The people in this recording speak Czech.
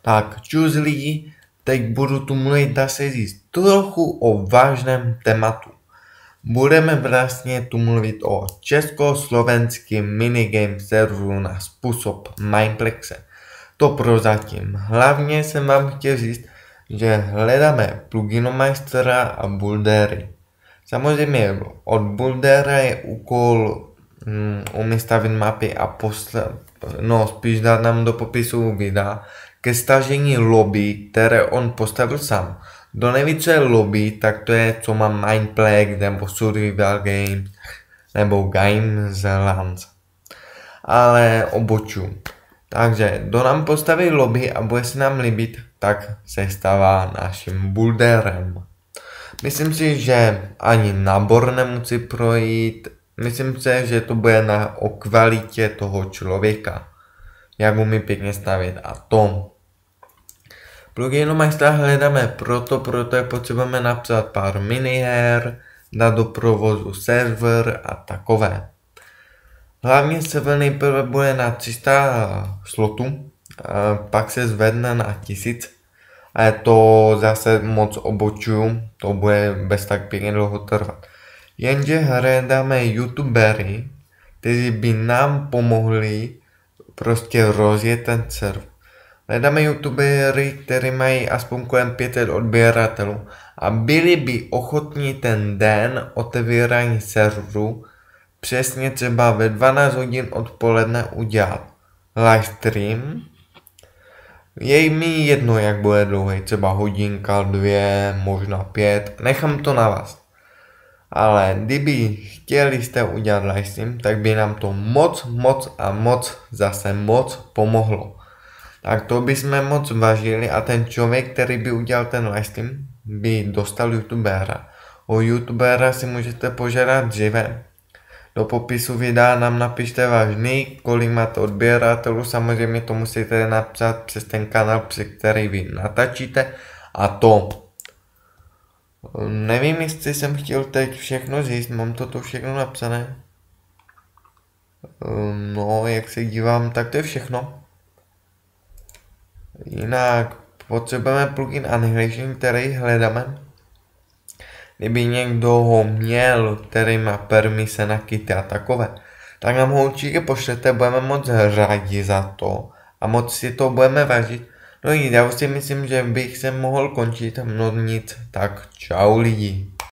Tak čus lidi, teď budu tu mluvit, dá se říct, trochu o vážném tématu. Budeme vlastně tu mluvit o československém minigame serveru na způsob Mineplexe. To prozatím. Hlavně jsem vám chtěl říct, že hledáme pluginomajstera a buildery. Samozřejmě od buildera je úkol umístavit mapy a spíš dát nám do popisu videa ke stažení lobby, které on postavil sám. Kdo neví, co je lobby, tak to je, co má Mineplex, nebo Survival Games, nebo Gamersland. Ale oboču. Takže kdo nám postaví lobby a bude se nám líbit, tak se stává naším builderem. Myslím si, že ani nábor nemusí projít. Myslím si, že to bude o kvalitě toho člověka. Jak umí pěkně stavět a to. Pluginomajstra hledáme proto potřebujeme napsat pár miniher, dát do provozu server a takové. Hlavně server nejprve bude na 300 slotů, pak se zvedne na 1000. A to zase moc obočuju, to bude bez tak pěkně dlouho trvat. Jenže hledáme youtubery, kteří by nám pomohli prostě rozjet ten server. Hledáme youtubery, kteří mají aspoň kolem 500 odběratelů a byli by ochotní ten den otevírání serveru přesně třeba ve 12 hodin odpoledne udělat livestream. Je mi jedno, jak bude dlouhý, třeba hodinka, 2, možná 5, nechám to na vás. Ale kdyby chtěli jste udělat livestream, tak by nám to moc pomohlo. Tak to bychom moc vážili a ten člověk, který by udělal ten livestream, by dostal youtubera. O youtubera si můžete požádat dříve. Do popisu videa nám napište váš nick, kolik máte odběratelů, samozřejmě to musíte napsat přes ten kanál, přes který vy natáčíte a to. Nevím, jestli jsem chtěl teď všechno říct, mám to všechno napsané. No, jak se dívám, tak to je všechno. Jinak potřebujeme plugin Annihilation, který hledáme. Kdyby někdo ho měl, který má permise na kity a takové, tak nám ho určitě pošlete, budeme moc rádi za to a moc si to budeme vážit. No já už si myslím, že bych se mohl končit, no nic, tak čau lidi.